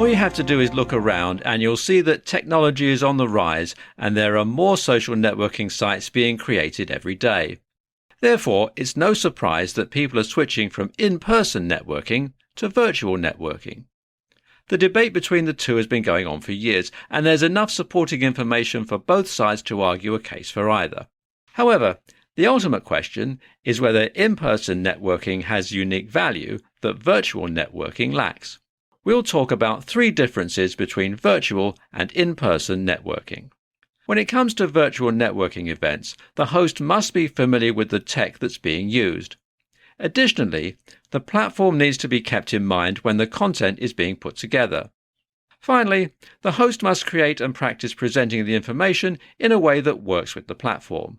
All you have to do is look around and you'll see that technology is on the rise and there are more social networking sites being created every day. Therefore, it's no surprise that people are switching from in-person networking to virtual networking. The debate between the two has been going on for years, and there's enough supporting information for both sides to argue a case for either. However, the ultimate question is whether in-person networking has unique value that virtual networking lacks. We'll talk about 3 differences between virtual and in-person networking. When it comes to virtual networking events, the host must be familiar with the tech that's being used. Additionally, the platform needs to be kept in mind when the content is being put together. Finally, the host must create and practice presenting the information in a way that works with the platform.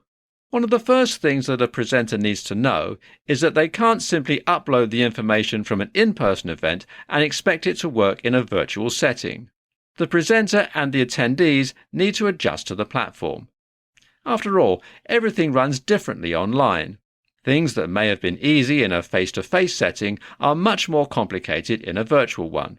One of the first things that a presenter needs to know is that they can't simply upload the information from an in-person event and expect it to work in a virtual setting. The presenter and the attendees need to adjust to the platform. After all, everything runs differently online. Things that may have been easy in a face-to-face setting are much more complicated in a virtual one.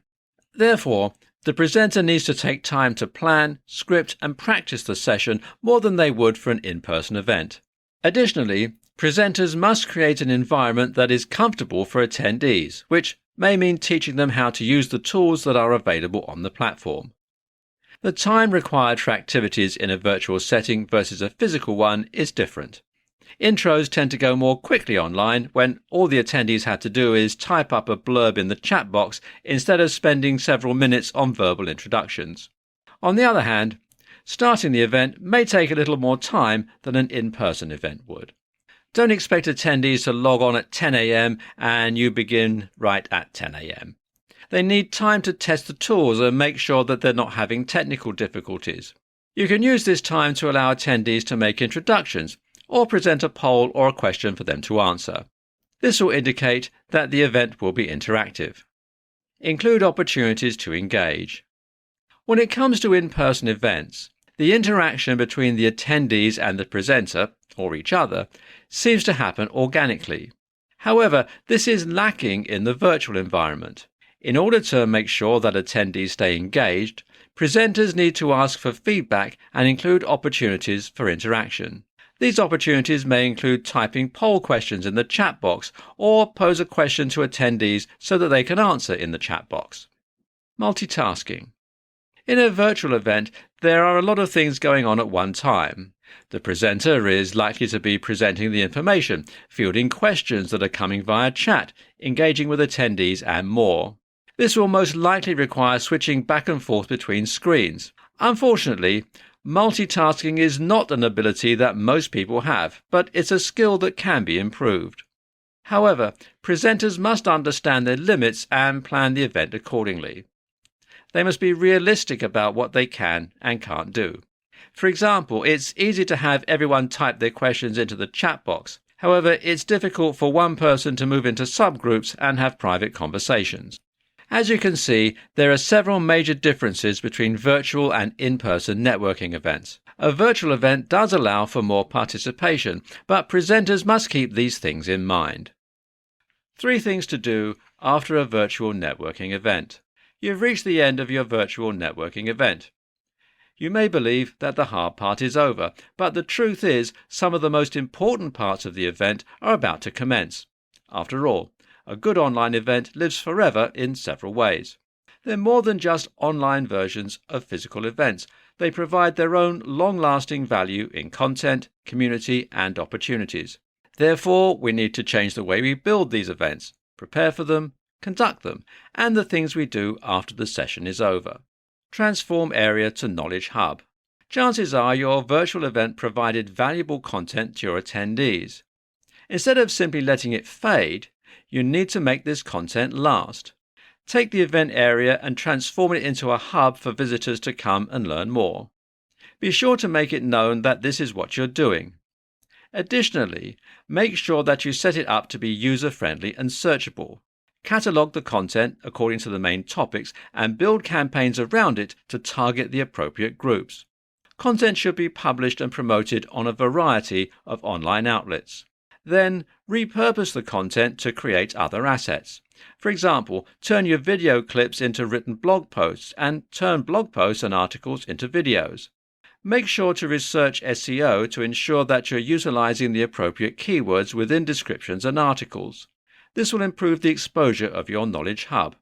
Therefore, the presenter needs to take time to plan, script and practice the session more than they would for an in-person event. Additionally, presenters must create an environment that is comfortable for attendees, which may mean teaching them how to use the tools that are available on the platform. The time required for activities in a virtual setting versus a physical one is different. Intros tend to go more quickly online when all the attendees had to do is type up a blurb in the chat box instead of spending several minutes on verbal introductions. On the other hand, starting the event may take a little more time than an in-person event would. Don't expect attendees to log on at 10 a.m. and you begin right at 10 a.m. They need time to test the tools and make sure that they're not having technical difficulties. You can use this time to allow attendees to make introductions, or present a poll or a question for them to answer. This will indicate that the event will be interactive. Include opportunities to engage. When it comes to in-person events, the interaction between the attendees and the presenter, or each other, seems to happen organically. However, this is lacking in the virtual environment. In order to make sure that attendees stay engaged, presenters need to ask for feedback and include opportunities for interaction. These opportunities may include typing poll questions in the chat box or pose a question to attendees so that they can answer in the chat box. Multitasking. In a virtual event, there are a lot of things going on at one time. The presenter is likely to be presenting the information, fielding questions that are coming via chat, engaging with attendees and more. This will most likely require switching back and forth between screens. Unfortunately, multitasking is not an ability that most people have, but it's a skill that can be improved. However, presenters must understand their limits and plan the event accordingly. They must be realistic about what they can and can't do. For example, it's easy to have everyone type their questions into the chat box. However, it's difficult for one person to move into subgroups and have private conversations. As you can see, there are several major differences between virtual and in-person networking events. A virtual event does allow for more participation, but presenters must keep these things in mind. 3 things to do after a virtual networking event. You've reached the end of your virtual networking event. You may believe that the hard part is over, but the truth is some of the most important parts of the event are about to commence. After all, a good online event lives forever in several ways. They're more than just online versions of physical events. They provide their own long-lasting value in content, community, and opportunities. Therefore, we need to change the way we build these events, prepare for them, conduct them, and the things we do after the session is over. Transform area to knowledge hub. Chances are your virtual event provided valuable content to your attendees. Instead of simply letting it fade, you need to make this content last. Take the event area and transform it into a hub for visitors to come and learn more. Be sure to make it known that this is what you're doing. Additionally, make sure that you set it up to be user-friendly and searchable. Catalogue the content according to the main topics and build campaigns around it to target the appropriate groups. Content should be published and promoted on a variety of online outlets. Then repurpose the content to create other assets. For example, turn your video clips into written blog posts and turn blog posts and articles into videos. Make sure to research SEO to ensure that you're utilizing the appropriate keywords within descriptions and articles. This will improve the exposure of your knowledge hub.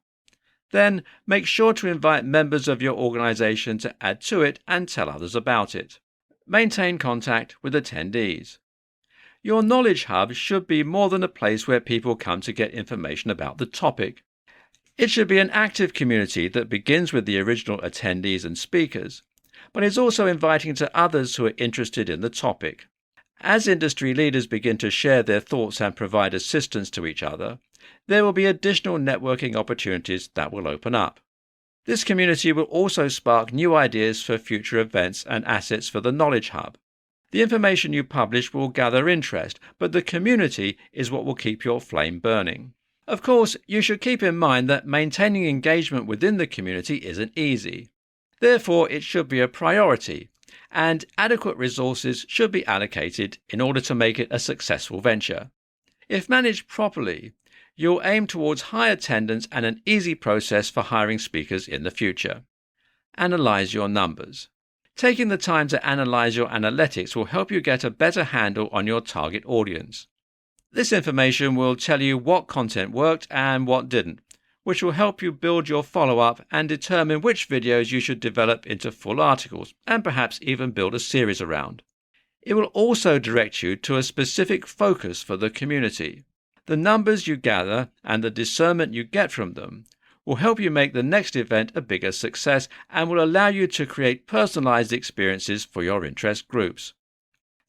Then make sure to invite members of your organization to add to it and tell others about it. Maintain contact with attendees. Your knowledge hub should be more than a place where people come to get information about the topic. It should be an active community that begins with the original attendees and speakers, but is also inviting to others who are interested in the topic. As industry leaders begin to share their thoughts and provide assistance to each other, there will be additional networking opportunities that will open up. This community will also spark new ideas for future events and assets for the Knowledge Hub. The information you publish will gather interest, but the community is what will keep your flame burning. Of course, you should keep in mind that maintaining engagement within the community isn't easy. Therefore, it should be a priority, and adequate resources should be allocated in order to make it a successful venture. If managed properly, you'll aim towards high attendance and an easy process for hiring speakers in the future. Analyze your numbers. Taking the time to analyze your analytics will help you get a better handle on your target audience. This information will tell you what content worked and what didn't, which will help you build your follow-up and determine which videos you should develop into full articles and perhaps even build a series around. It will also direct you to a specific focus for the community. The numbers you gather and the discernment you get from them will help you make the next event a bigger success and will allow you to create personalized experiences for your interest groups.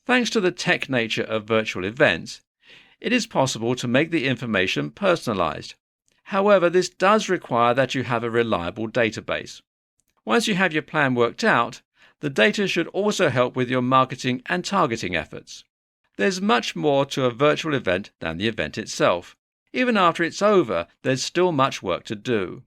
Thanks to the tech nature of virtual events, it is possible to make the information personalized. However, this does require that you have a reliable database. Once you have your plan worked out, the data should also help with your marketing and targeting efforts. There's much more to a virtual event than the event itself. Even after it's over, there's still much work to do.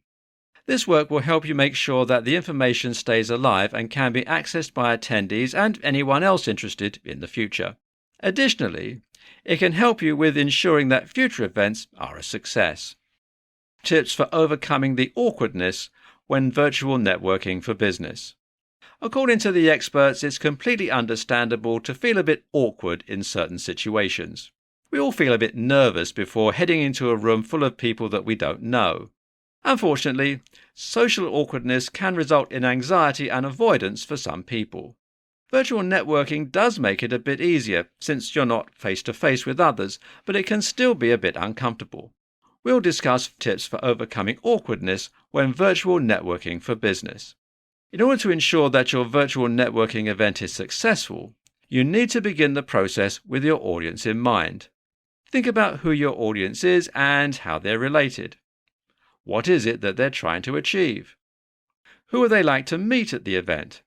This work will help you make sure that the information stays alive and can be accessed by attendees and anyone else interested in the future. Additionally, it can help you with ensuring that future events are a success. Tips for overcoming the awkwardness when virtual networking for business. According to the experts, it's completely understandable to feel a bit awkward in certain situations. We all feel a bit nervous before heading into a room full of people that we don't know. Unfortunately, social awkwardness can result in anxiety and avoidance for some people. Virtual networking does make it a bit easier since you're not face-to-face with others, but it can still be a bit uncomfortable. We'll discuss tips for overcoming awkwardness when virtual networking for business. In order to ensure that your virtual networking event is successful, you need to begin the process with your audience in mind. Think about who your audience is and how they're related. What is it that they're trying to achieve? Who would they like to meet at the event?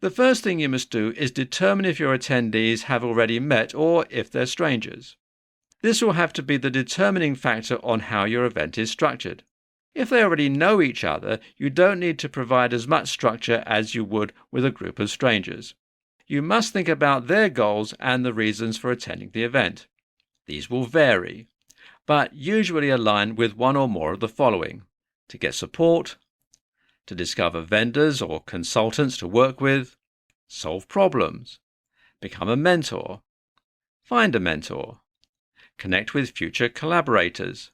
The first thing you must do is determine if your attendees have already met or if they're strangers. This will have to be the determining factor on how your event is structured. If they already know each other, you don't need to provide as much structure as you would with a group of strangers. You must think about their goals and the reasons for attending the event. These will vary, but usually align with one or more of the following: to get support, to discover vendors or consultants to work with, solve problems, become a mentor, find a mentor, connect with future collaborators,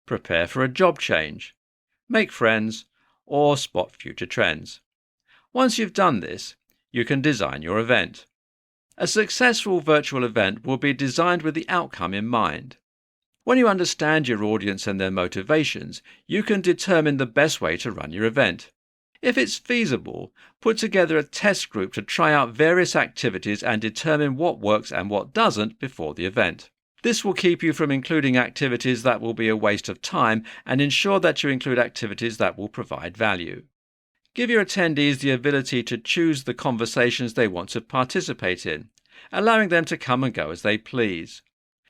prepare for a job change, make friends, or spot future trends. Once you've done this, you can design your event. A successful virtual event will be designed with the outcome in mind. When you understand your audience and their motivations, you can determine the best way to run your event. If it's feasible, put together a test group to try out various activities and determine what works and what doesn't before the event. This will keep you from including activities that will be a waste of time and ensure that you include activities that will provide value. Give your attendees the ability to choose the conversations they want to participate in, allowing them to come and go as they please.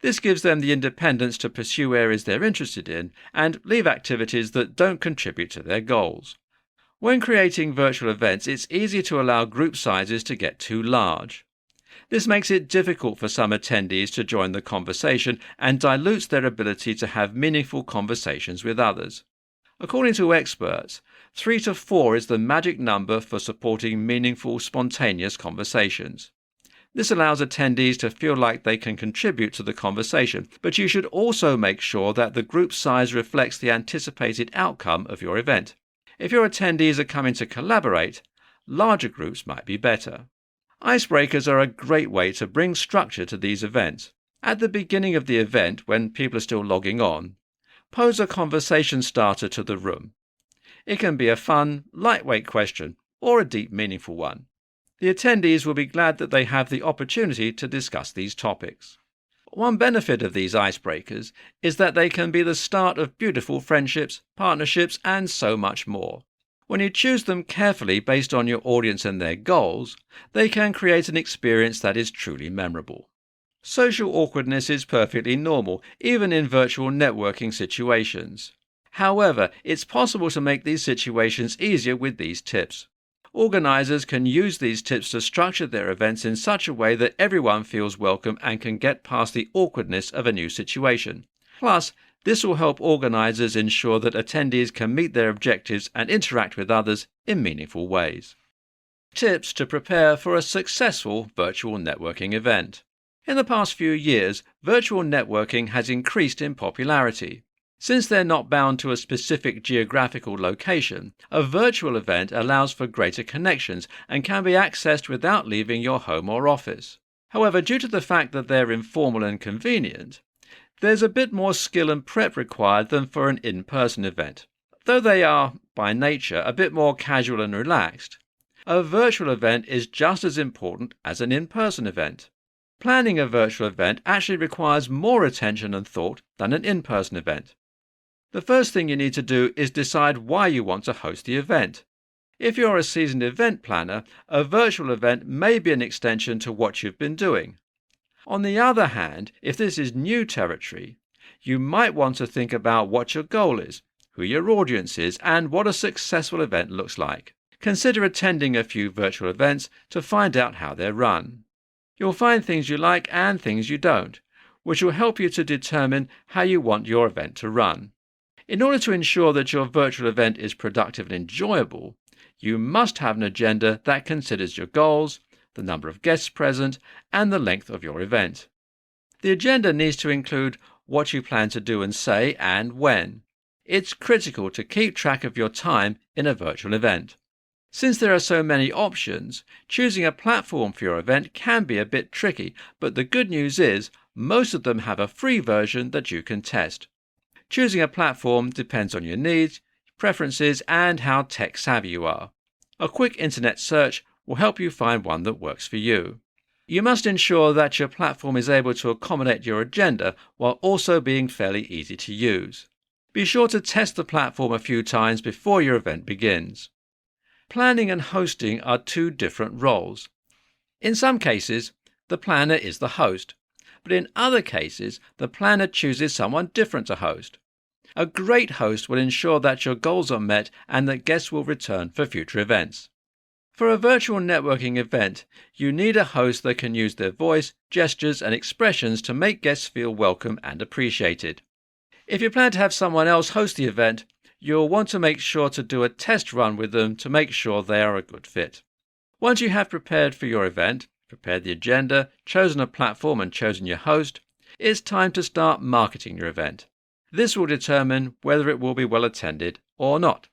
This gives them the independence to pursue areas they're interested in and leave activities that don't contribute to their goals. When creating virtual events, it's easy to allow group sizes to get too large. This makes it difficult for some attendees to join the conversation and dilutes their ability to have meaningful conversations with others. According to experts, 3 to 4 is the magic number for supporting meaningful, spontaneous conversations. This allows attendees to feel like they can contribute to the conversation, but you should also make sure that the group size reflects the anticipated outcome of your event. If your attendees are coming to collaborate, larger groups might be better. Icebreakers are a great way to bring structure to these events. At the beginning of the event, when people are still logging on, pose a conversation starter to the room. It can be a fun, lightweight question or a deep, meaningful one. The attendees will be glad that they have the opportunity to discuss these topics. One benefit of these icebreakers is that they can be the start of beautiful friendships, partnerships, and so much more. When you choose them carefully based on your audience and their goals, they can create an experience that is truly memorable. Social awkwardness is perfectly normal, even in virtual networking situations. However, it's possible to make these situations easier with these tips. Organizers can use these tips to structure their events in such a way that everyone feels welcome and can get past the awkwardness of a new situation. Plus, this will help organizers ensure that attendees can meet their objectives and interact with others in meaningful ways. Tips to prepare for a successful virtual networking event. In the past few years, virtual networking has increased in popularity. Since they're not bound to a specific geographical location, a virtual event allows for greater connections and can be accessed without leaving your home or office. However, due to the fact that they're informal and convenient, there's a bit more skill and prep required than for an in-person event. Though they are, by nature, a bit more casual and relaxed, a virtual event is just as important as an in-person event. Planning a virtual event actually requires more attention and thought than an in-person event. The first thing you need to do is decide why you want to host the event. If you're a seasoned event planner, a virtual event may be an extension to what you've been doing. On the other hand, if this is new territory, you might want to think about what your goal is, who your audience is, and what a successful event looks like. Consider attending a few virtual events to find out how they're run. You'll find things you like and things you don't, which will help you to determine how you want your event to run. In order to ensure that your virtual event is productive and enjoyable, you must have an agenda that considers your goals, the number of guests present, and the length of your event. The agenda needs to include what you plan to do and say and when. It's critical to keep track of your time in a virtual event. Since there are so many options, choosing a platform for your event can be a bit tricky, but the good news is most of them have a free version that you can test. Choosing a platform depends on your needs, preferences, and how tech-savvy you are. A quick internet search will help you find one that works for you. You must ensure that your platform is able to accommodate your agenda while also being fairly easy to use. Be sure to test the platform a few times before your event begins. Planning and hosting are two different roles. In some cases, the planner is the host, but in other cases, the planner chooses someone different to host. A great host will ensure that your goals are met and that guests will return for future events. For a virtual networking event, you need a host that can use their voice, gestures, and expressions to make guests feel welcome and appreciated. If you plan to have someone else host the event, you'll want to make sure to do a test run with them to make sure they are a good fit. Once you have prepared for your event, prepared the agenda, chosen a platform and chosen your host, it's time to start marketing your event. This will determine whether it will be well attended or not.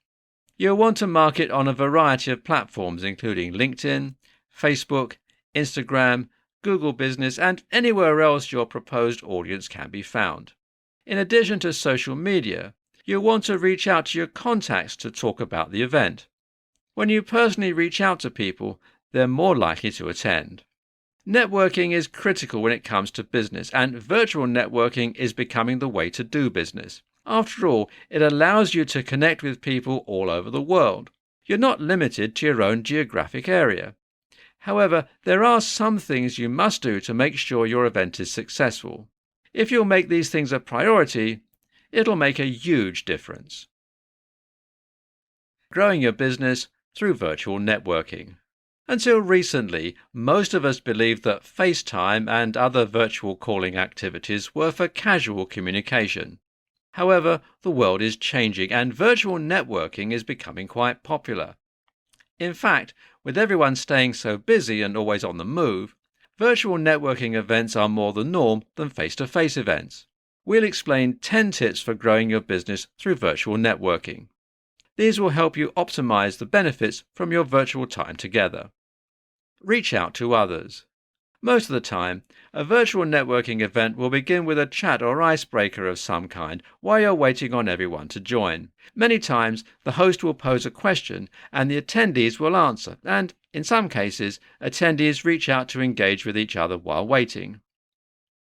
You'll want to market on a variety of platforms including LinkedIn, Facebook, Instagram, Google Business, and anywhere else your proposed audience can be found. In addition to social media, you'll want to reach out to your contacts to talk about the event. When you personally reach out to people, they're more likely to attend. Networking is critical when it comes to business, and virtual networking is becoming the way to do business. After all, it allows you to connect with people all over the world. You're not limited to your own geographic area. However, there are some things you must do to make sure your event is successful. If you'll make these things a priority, it'll make a huge difference. Growing your business through virtual networking. Until recently, most of us believed that FaceTime and other virtual calling activities were for casual communication. However, the world is changing and virtual networking is becoming quite popular. In fact, with everyone staying so busy and always on the move, virtual networking events are more the norm than face-to-face events. We'll explain 10 tips for growing your business through virtual networking. These will help you optimize the benefits from your virtual time together. Reach out to others. Most of the time, a virtual networking event will begin with a chat or icebreaker of some kind while you're waiting on everyone to join. Many times, the host will pose a question and the attendees will answer, and in some cases, attendees reach out to engage with each other while waiting.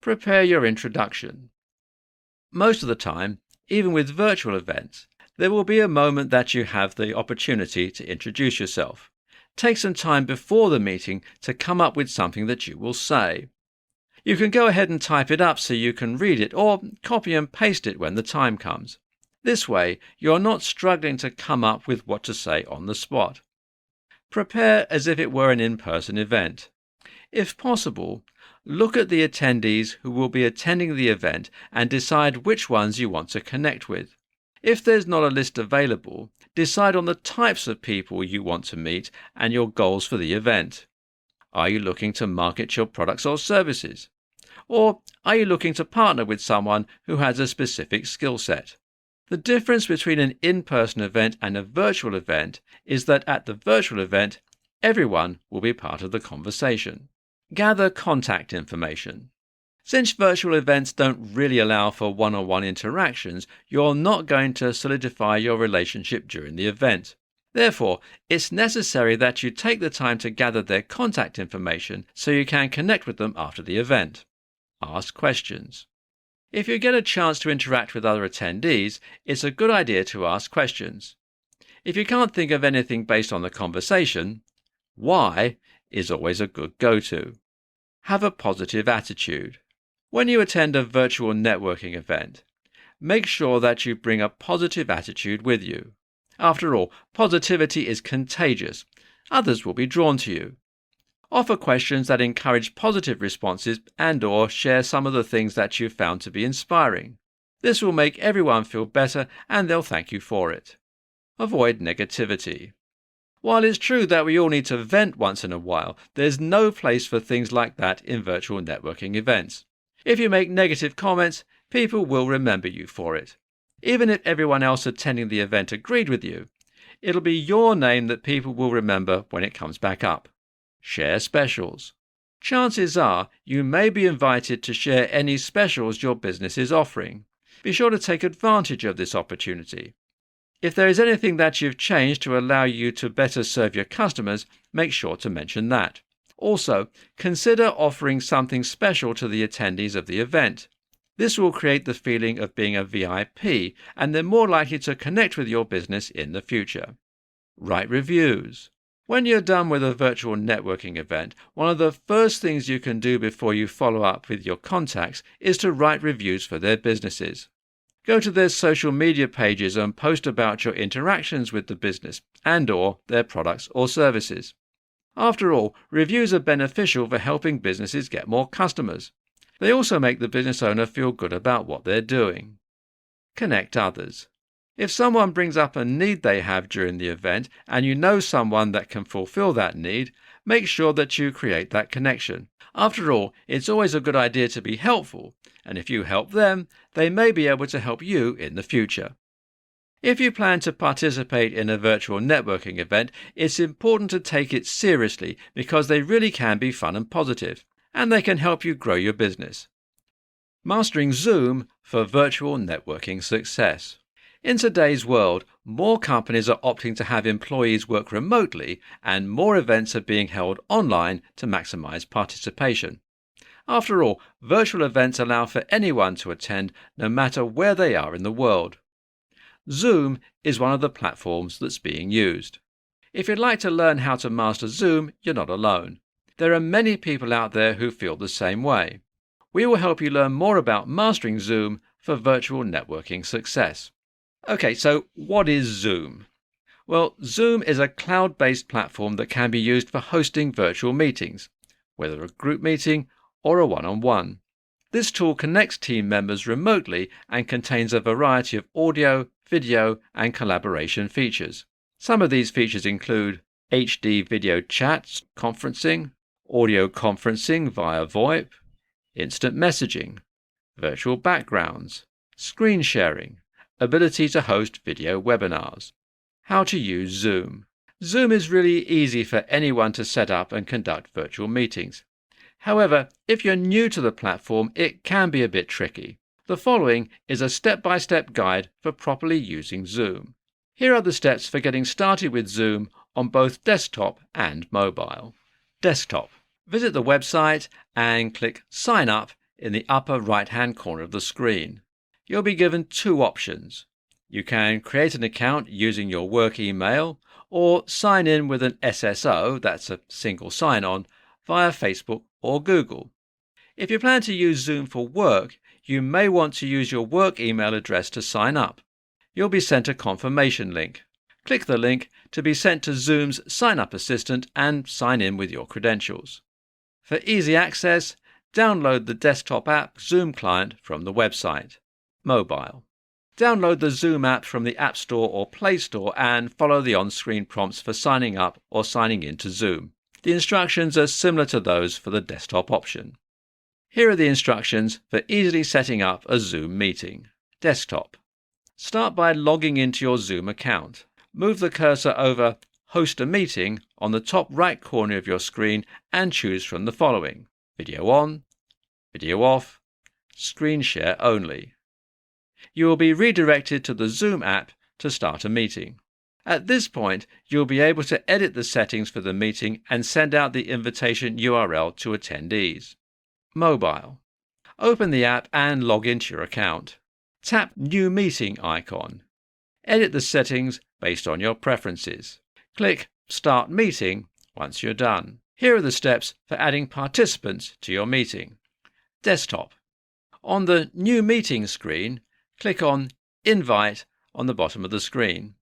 Prepare your introduction. Most of the time, even with virtual events, there will be a moment that you have the opportunity to introduce yourself. Take some time before the meeting to come up with something that you will say. You can go ahead and type it up so you can read it, or copy and paste it when the time comes. This way, you're not struggling to come up with what to say on the spot. Prepare as if it were an in-person event. If possible, look at the attendees who will be attending the event and decide which ones you want to connect with. If there's not a list available, decide on the types of people you want to meet and your goals for the event. Are you looking to market your products or services? Or are you looking to partner with someone who has a specific skill set? The difference between an in-person event and a virtual event is that at the virtual event, everyone will be part of the conversation. Gather contact information. Since virtual events don't really allow for one-on-one interactions, you're not going to solidify your relationship during the event. Therefore, it's necessary that you take the time to gather their contact information so you can connect with them after the event. Ask questions. If you get a chance to interact with other attendees, it's a good idea to ask questions. If you can't think of anything based on the conversation, why is always a good go-to. Have a positive attitude. When you attend a virtual networking event, make sure that you bring a positive attitude with you. After all, positivity is contagious. Others will be drawn to you. Offer questions that encourage positive responses and/or share some of the things that you've found to be inspiring. This will make everyone feel better and they'll thank you for it. Avoid negativity. While it's true that we all need to vent once in a while, there's no place for things like that in virtual networking events. If you make negative comments, people will remember you for it. Even if everyone else attending the event agreed with you, it'll be your name that people will remember when it comes back up. Share specials. Chances are you may be invited to share any specials your business is offering. Be sure to take advantage of this opportunity. If there is anything that you've changed to allow you to better serve your customers, make sure to mention that. Also, consider offering something special to the attendees of the event. This will create the feeling of being a VIP, and they're more likely to connect with your business in the future. Write reviews. When you're done with a virtual networking event, one of the first things you can do before you follow up with your contacts is to write reviews for their businesses. Go to their social media pages and post about your interactions with the business and/or their products or services. After all, reviews are beneficial for helping businesses get more customers. They also make the business owner feel good about what they're doing. Connect others. If someone brings up a need they have during the event and you know someone that can fulfill that need, make sure that you create that connection. After all, it's always a good idea to be helpful, and if you help them, they may be able to help you in the future. If you plan to participate in a virtual networking event, it's important to take it seriously because they really can be fun and positive, and they can help you grow your business. Mastering Zoom for virtual networking success. In today's world, more companies are opting to have employees work remotely, and more events are being held online to maximize participation. After all, virtual events allow for anyone to attend no matter where they are in the world. Zoom is one of the platforms that's being used. If you'd like to learn how to master Zoom, you're not alone. There are many people out there who feel the same way. We will help you learn more about mastering Zoom for virtual networking success. Okay, so what is Zoom? Well, Zoom is a cloud-based platform that can be used for hosting virtual meetings, whether a group meeting or a one-on-one. This tool connects team members remotely and contains a variety of audio, video, and collaboration features. Some of these features include HD video chats, conferencing, audio conferencing via VoIP, instant messaging, virtual backgrounds, screen sharing, ability to host video webinars. How to use Zoom. Zoom is really easy for anyone to set up and conduct virtual meetings. However, if you're new to the platform, it can be a bit tricky. The following is a step-by-step guide for properly using Zoom. Here are the steps for getting started with Zoom on both desktop and mobile. Desktop. Visit the website and click Sign Up in the upper right-hand corner of the screen. You'll be given two options. You can create an account using your work email or sign in with an SSO, that's a single sign-on, via Facebook or Google. If you plan to use Zoom for work, you may want to use your work email address to sign up. You'll be sent a confirmation link. Click the link to be sent to Zoom's sign-up assistant and sign in with your credentials. For easy access, download the desktop app Zoom Client from the website. Mobile. Download the Zoom app from the App Store or Play Store and follow the on-screen prompts for signing up or signing in to Zoom. The instructions are similar to those for the desktop option. Here are the instructions for easily setting up a Zoom meeting. Desktop. Start by logging into your Zoom account. Move the cursor over Host a Meeting on the top right corner of your screen and choose from the following: Video on, Video off, Screen share only. You will be redirected to the Zoom app to start a meeting. At this point, you'll be able to edit the settings for the meeting and send out the invitation URL to attendees. Mobile. Open the app and log into your account. Tap New Meeting icon. Edit the settings based on your preferences. Click Start Meeting once you're done. Here are the steps for adding participants to your meeting. Desktop. On the New Meeting screen, click on Invite on the bottom of the screen.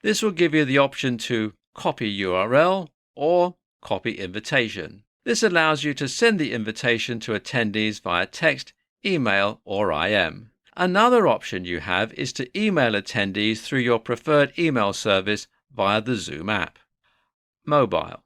This will give you the option to copy URL or copy invitation. This allows you to send the invitation to attendees via text, email, or IM. Another option you have is to email attendees through your preferred email service via the Zoom app. Mobile.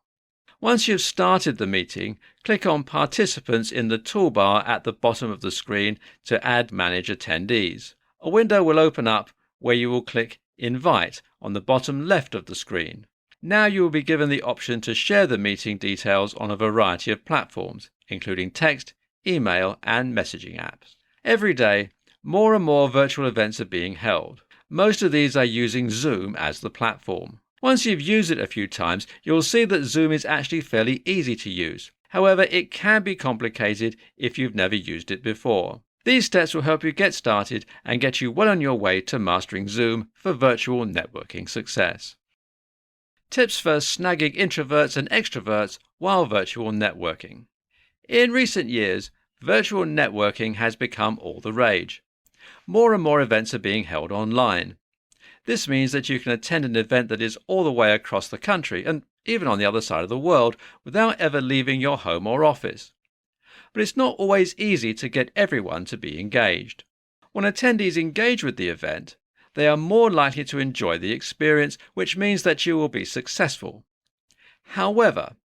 Once you've started the meeting, click on Participants in the toolbar at the bottom of the screen to add Manage Attendees. A window will open up where you will click Invite on the bottom left of the screen. Now you will be given the option to share the meeting details on a variety of platforms, including text, email, and messaging apps. Every day, more and more virtual events are being held. Most of these are using Zoom as the platform. Once you've used it a few times, you'll see that Zoom is actually fairly easy to use. However, it can be complicated if you've never used it before. These steps will help you get started and get you well on your way to mastering Zoom for virtual networking success. Tips for snagging introverts and extroverts while virtual networking. In recent years, virtual networking has become all the rage. More and more events are being held online. This means that you can attend an event that is all the way across the country and even on the other side of the world without ever leaving your home or office. But it's not always easy to get everyone to be engaged. When attendees engage with the event, they are more likely to enjoy the experience, which means that you will be successful. However,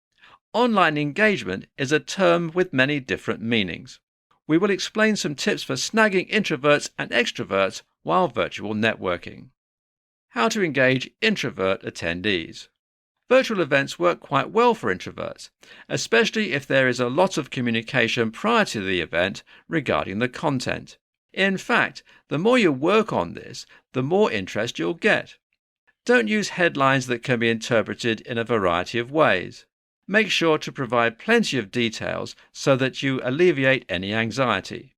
online engagement is a term with many different meanings. We will explain some tips for snagging introverts and extroverts while virtual networking. How to engage introvert attendees. Virtual events work quite well for introverts, especially if there is a lot of communication prior to the event regarding the content. In fact, the more you work on this, the more interest you'll get. Don't use headlines that can be interpreted in a variety of ways. Make sure to provide plenty of details so that you alleviate any anxiety.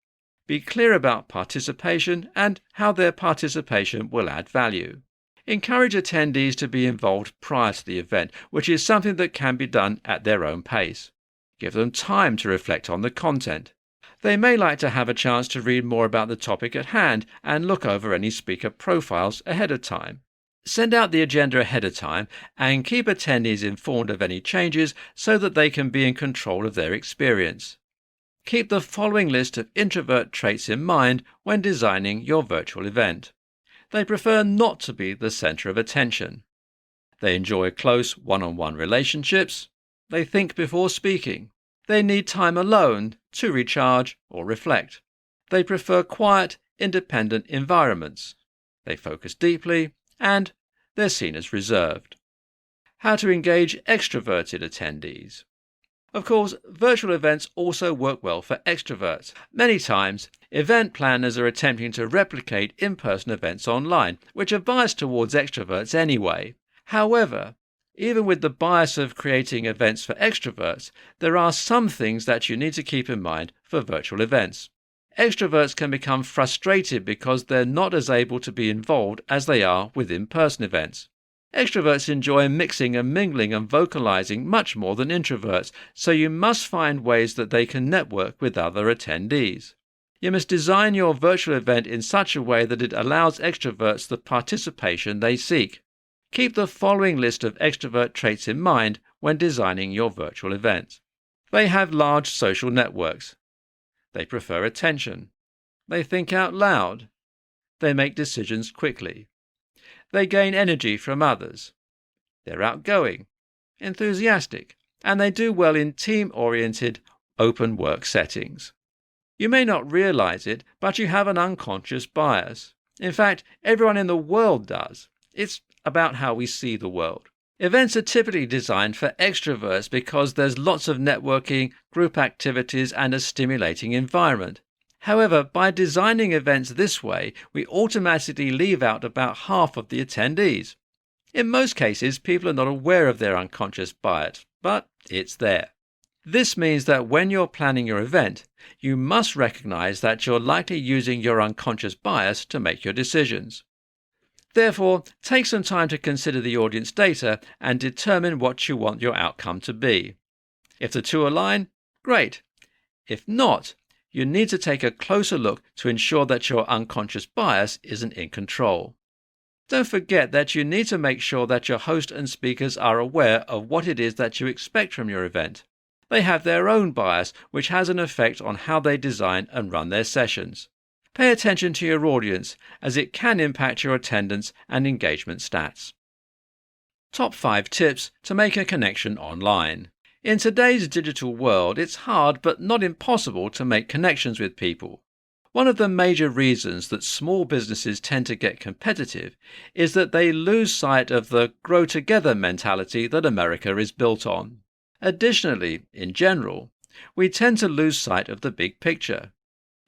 Be clear about participation and how their participation will add value. Encourage attendees to be involved prior to the event, which is something that can be done at their own pace. Give them time to reflect on the content. They may like to have a chance to read more about the topic at hand and look over any speaker profiles ahead of time. Send out the agenda ahead of time and keep attendees informed of any changes so that they can be in control of their experience. Keep the following list of introvert traits in mind when designing your virtual event. They prefer not to be the center of attention. They enjoy close one-on-one relationships. They think before speaking. They need time alone to recharge or reflect. They prefer quiet, independent environments. They focus deeply, and they're seen as reserved. How to engage extroverted attendees. Of course, virtual events also work well for extroverts. Many times, event planners are attempting to replicate in-person events online, which are biased towards extroverts anyway. However, even with the bias of creating events for extroverts, there are some things that you need to keep in mind for virtual events. Extroverts can become frustrated because they're not as able to be involved as they are with in-person events. Extroverts enjoy mixing and mingling and vocalizing much more than introverts, so you must find ways that they can network with other attendees. You must design your virtual event in such a way that it allows extroverts the participation they seek. Keep the following list of extrovert traits in mind when designing your virtual event. They have large social networks. They prefer attention. They think out loud. They make decisions quickly. They gain energy from others. They're outgoing, enthusiastic, and they do well in team-oriented, open work settings. You may not realize it, but you have an unconscious bias. In fact, everyone in the world does. It's about how we see the world. Events are typically designed for extroverts because there's lots of networking, group activities, and a stimulating environment. However, by designing events this way, we automatically leave out about half of the attendees. In most cases, people are not aware of their unconscious bias, but it's there. This means that when you're planning your event, you must recognize that you're likely using your unconscious bias to make your decisions. Therefore, take some time to consider the audience data and determine what you want your outcome to be. If the two align, great. If not, you need to take a closer look to ensure that your unconscious bias isn't in control. Don't forget that you need to make sure that your host and speakers are aware of what it is that you expect from your event. They have their own bias, which has an effect on how they design and run their sessions. Pay attention to your audience, as it can impact your attendance and engagement stats. Top 5 tips to make a connection online. In today's digital world, it's hard but not impossible to make connections with people. One of the major reasons that small businesses tend to get competitive is that they lose sight of the grow together mentality that America is built on. Additionally, in general, we tend to lose sight of the big picture.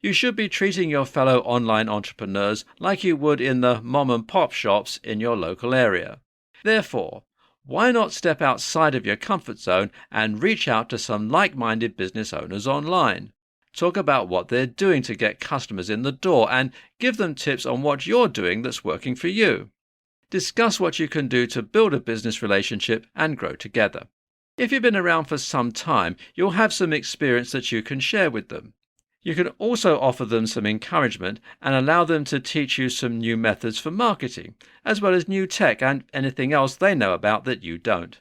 You should be treating your fellow online entrepreneurs like you would in the mom-and-pop shops in your local area. Therefore, why not step outside of your comfort zone and reach out to some like-minded business owners online? Talk about what they're doing to get customers in the door and give them tips on what you're doing that's working for you. Discuss what you can do to build a business relationship and grow together. If you've been around for some time, you'll have some experience that you can share with them. You can also offer them some encouragement and allow them to teach you some new methods for marketing, as well as new tech and anything else they know about that you don't.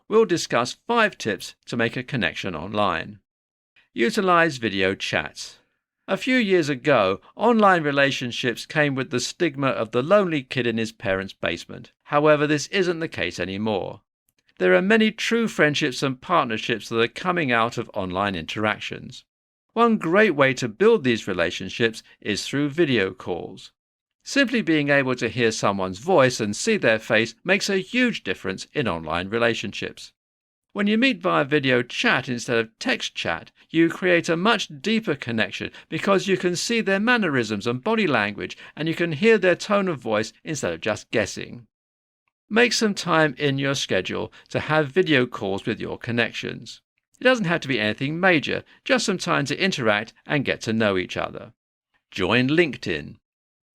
We'll discuss 5 tips to make a connection online. Utilize video chats. A few years ago, online relationships came with the stigma of the lonely kid in his parents' basement. However, this isn't the case anymore. There are many true friendships and partnerships that are coming out of online interactions. One great way to build these relationships is through video calls. Simply being able to hear someone's voice and see their face makes a huge difference in online relationships. When you meet via video chat instead of text chat, you create a much deeper connection because you can see their mannerisms and body language, and you can hear their tone of voice instead of just guessing. Make some time in your schedule to have video calls with your connections. It doesn't have to be anything major, just some time to interact and get to know each other. Join LinkedIn.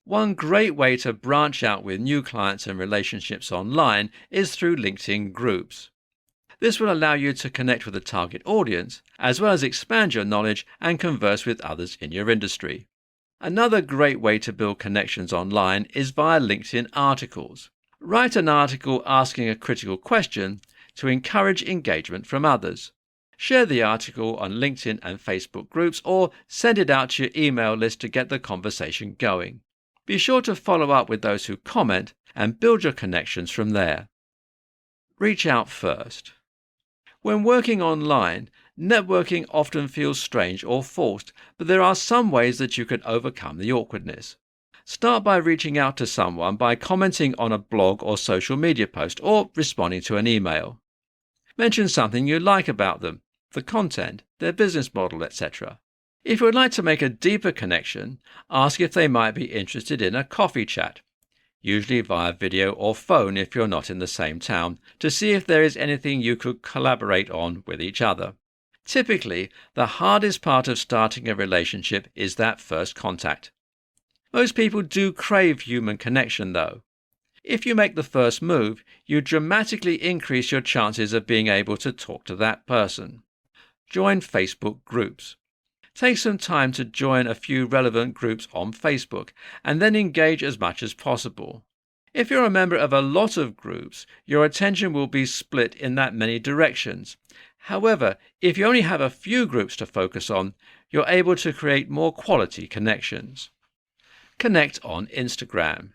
One great way to branch out with new clients and relationships online is through LinkedIn groups. This will allow you to connect with a target audience, as well as expand your knowledge and converse with others in your industry. Another great way to build connections online is via LinkedIn articles. Write an article asking a critical question to encourage engagement from others. Share the article on LinkedIn and Facebook groups or send it out to your email list to get the conversation going. Be sure to follow up with those who comment and build your connections from there. Reach out first. When working online, networking often feels strange or forced, but there are some ways that you can overcome the awkwardness. Start by reaching out to someone by commenting on a blog or social media post or responding to an email. Mention something you like about them, the content, their business model, etc. If you would like to make a deeper connection, ask if they might be interested in a coffee chat, usually via video or phone if you're not in the same town, to see if there is anything you could collaborate on with each other. Typically, the hardest part of starting a relationship is that first contact. Most people do crave human connection though. If you make the first move, you dramatically increase your chances of being able to talk to that person. Join Facebook groups. Take some time to join a few relevant groups on Facebook and then engage as much as possible. If you're a member of a lot of groups, your attention will be split in that many directions. However, if you only have a few groups to focus on, you're able to create more quality connections. Connect on Instagram.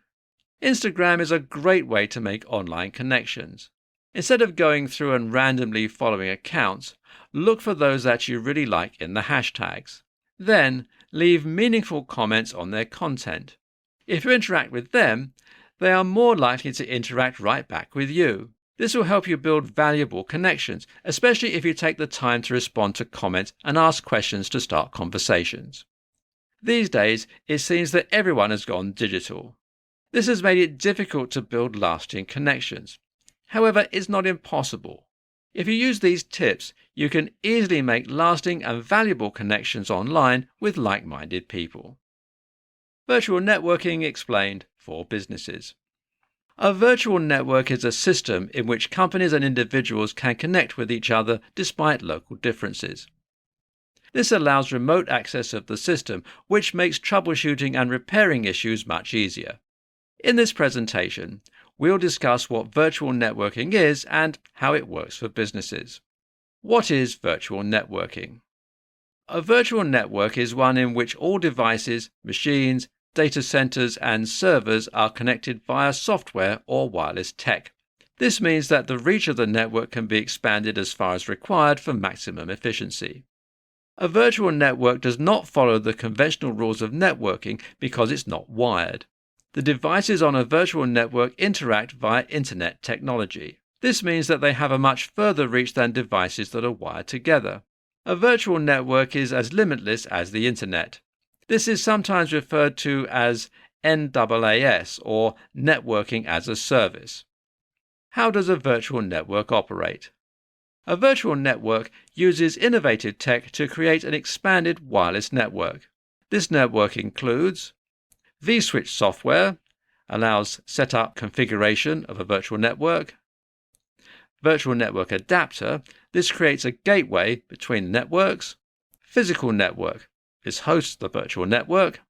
Instagram is a great way to make online connections. Instead of going through and randomly following accounts, look for those that you really like in the hashtags. Then, leave meaningful comments on their content. If you interact with them, they are more likely to interact right back with you. This will help you build valuable connections, especially if you take the time to respond to comments and ask questions to start conversations. These days, it seems that everyone has gone digital. This has made it difficult to build lasting connections. However, it's not impossible. If you use these tips, you can easily make lasting and valuable connections online with like-minded people. Virtual networking explained for businesses. A virtual network is a system in which companies and individuals can connect with each other despite local differences. This allows remote access of the system, which makes troubleshooting and repairing issues much easier. In this presentation, we'll discuss what virtual networking is and how it works for businesses. What is virtual networking? A virtual network is one in which all devices, machines, data centers, and servers are connected via software or wireless tech. This means that the reach of the network can be expanded as far as required for maximum efficiency. A virtual network does not follow the conventional rules of networking because it's not wired. The devices on a virtual network interact via internet technology. This means that they have a much further reach than devices that are wired together. A virtual network is as limitless as the internet. This is sometimes referred to as NAAS, or Networking as a Service. How does a virtual network operate? A virtual network uses innovative tech to create an expanded wireless network. This network includes vSwitch software, allows setup configuration of a virtual network. Virtual network adapter, this creates a gateway between networks. Physical network, this hosts the virtual network.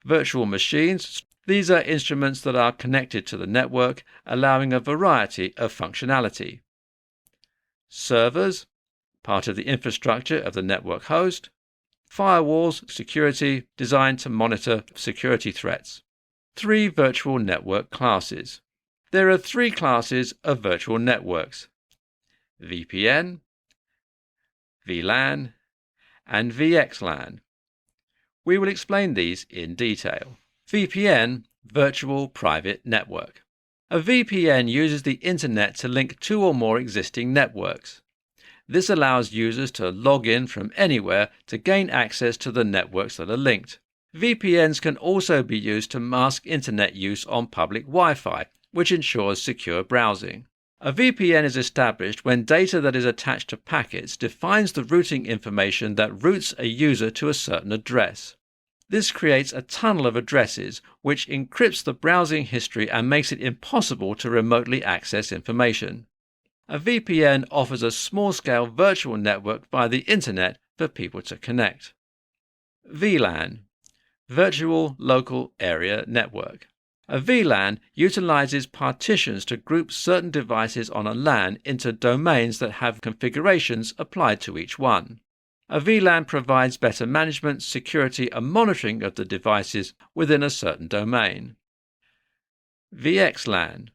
Virtual machines, these are instruments that are connected to the network, allowing a variety of functionality. Servers, part of the infrastructure of the network host. Firewalls, security, designed to monitor security threats. 3 virtual network classes. There are 3 classes of virtual networks: VPN, VLAN, and VXLAN. We will explain these in detail. VPN, Virtual Private Network. A VPN uses the internet to link 2 or more existing networks. This allows users to log in from anywhere to gain access to the networks that are linked. VPNs can also be used to mask internet use on public Wi-Fi, which ensures secure browsing. A VPN is established when data that is attached to packets defines the routing information that routes a user to a certain address. This creates a tunnel of addresses which encrypts the browsing history and makes it impossible to remotely access information. A VPN offers a small-scale virtual network via the internet for people to connect. VLAN, Virtual Local Area Network. A VLAN utilizes partitions to group certain devices on a LAN into domains that have configurations applied to each one. A VLAN provides better management, security, and monitoring of the devices within a certain domain. VXLAN,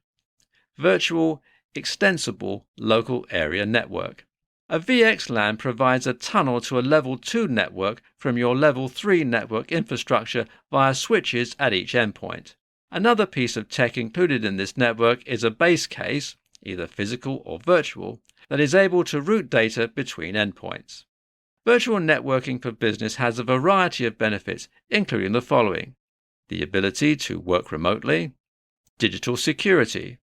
Virtual Extensible Local Area Network. A VXLAN provides a tunnel to a Level 2 network from your Level 3 network infrastructure via switches at each endpoint. Another piece of tech included in this network is a base case, either physical or virtual, that is able to route data between endpoints. Virtual networking for business has a variety of benefits, including the following: the ability to work remotely, digital security,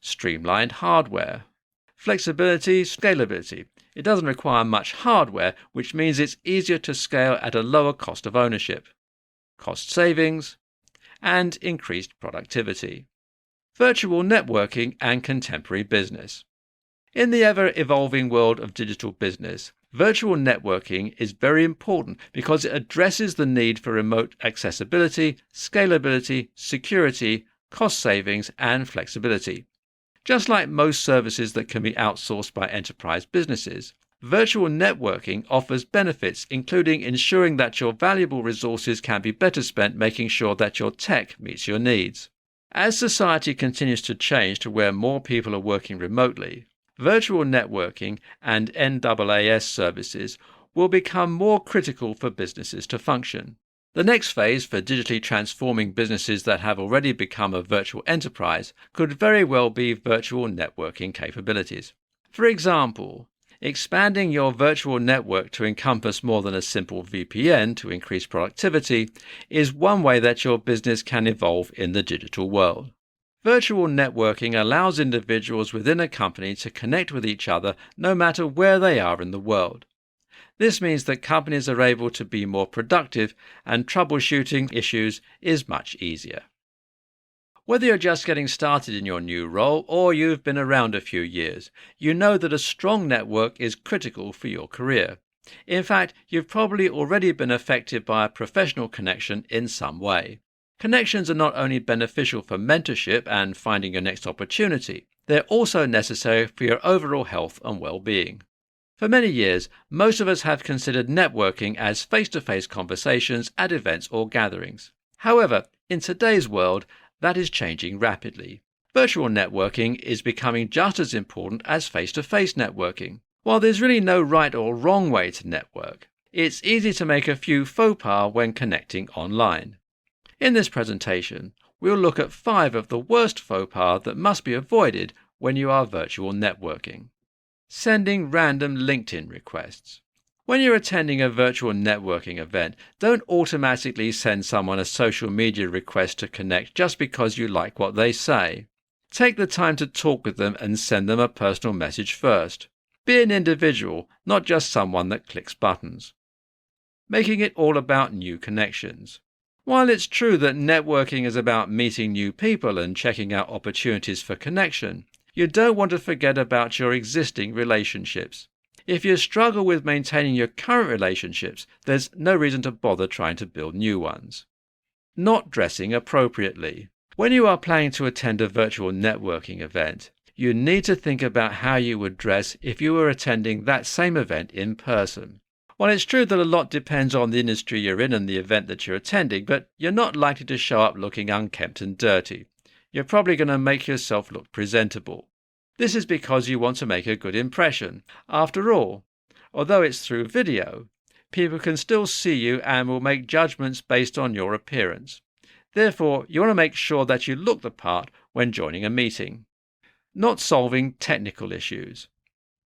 streamlined hardware, flexibility, scalability. It doesn't require much hardware, which means it's easier to scale at a lower cost of ownership, cost savings, and increased productivity. Virtual networking and contemporary business. In the ever-evolving world of digital business, virtual networking is very important because it addresses the need for remote accessibility, scalability, security, cost savings, and flexibility. Just like most services that can be outsourced by enterprise businesses, virtual networking offers benefits, including ensuring that your valuable resources can be better spent making sure that your tech meets your needs. As society continues to change to where more people are working remotely, virtual networking and NaaS services will become more critical for businesses to function. The next phase for digitally transforming businesses that have already become a virtual enterprise could very well be virtual networking capabilities. For example, expanding your virtual network to encompass more than a simple VPN to increase productivity is one way that your business can evolve in the digital world. Virtual networking allows individuals within a company to connect with each other no matter where they are in the world. This means that companies are able to be more productive and troubleshooting issues is much easier. Whether you're just getting started in your new role or you've been around a few years, you know that a strong network is critical for your career. In fact, you've probably already been affected by a professional connection in some way. Connections are not only beneficial for mentorship and finding your next opportunity, they're also necessary for your overall health and well-being. For many years, most of us have considered networking as face-to-face conversations at events or gatherings. However, in today's world, that is changing rapidly. Virtual networking is becoming just as important as face-to-face networking. While there's really no right or wrong way to network, it's easy to make a few faux pas when connecting online. In this presentation, we'll look at 5 of the worst faux pas that must be avoided when you are virtual networking. Sending random LinkedIn requests. When you're attending a virtual networking event, don't automatically send someone a social media request to connect just because you like what they say. Take the time to talk with them and send them a personal message first. Be an individual, not just someone that clicks buttons. Making it all about new connections. While it's true that networking is about meeting new people and checking out opportunities for connection, you don't want to forget about your existing relationships. If you struggle with maintaining your current relationships, there's no reason to bother trying to build new ones. Not dressing appropriately. When you are planning to attend a virtual networking event, you need to think about how you would dress if you were attending that same event in person. While it's true that a lot depends on the industry you're in and the event that you're attending, but you're not likely to show up looking unkempt and dirty. You're probably going to make yourself look presentable. This is because you want to make a good impression. After all, although it's through video, people can still see you and will make judgments based on your appearance. Therefore, you want to make sure that you look the part when joining a meeting. Not solving technical issues.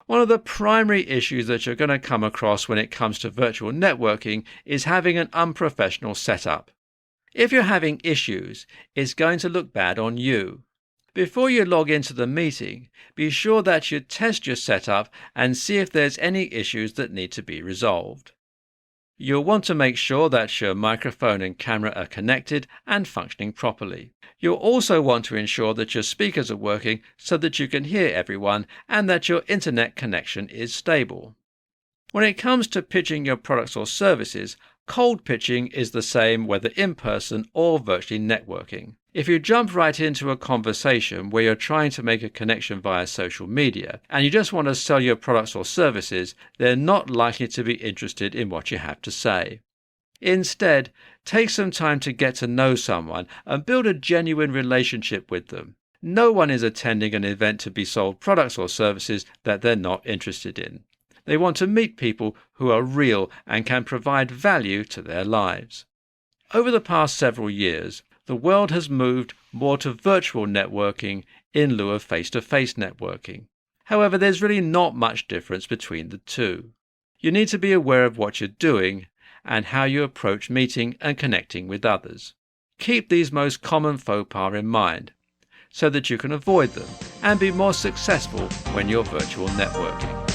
One of the primary issues that you're going to come across when it comes to virtual networking is having an unprofessional setup. If you're having issues, it's going to look bad on you. Before you log into the meeting, be sure that you test your setup and see if there's any issues that need to be resolved. You'll want to make sure that your microphone and camera are connected and functioning properly. You'll also want to ensure that your speakers are working so that you can hear everyone and that your internet connection is stable. When it comes to pitching your products or services, Cold pitching is the same whether in person or virtually networking. If you jump right into a conversation where you're trying to make a connection via social media and you just want to sell your products or services, they're not likely to be interested in what you have to say. Instead, take some time to get to know someone and build a genuine relationship with them. No one is attending an event to be sold products or services that they're not interested in. They want to meet people who are real and can provide value to their lives. Over the past several years, the world has moved more to virtual networking in lieu of face-to-face networking. However, there's really not much difference between the two. You need to be aware of what you're doing and how you approach meeting and connecting with others. Keep these most common faux pas in mind so that you can avoid them and be more successful when you're virtual networking.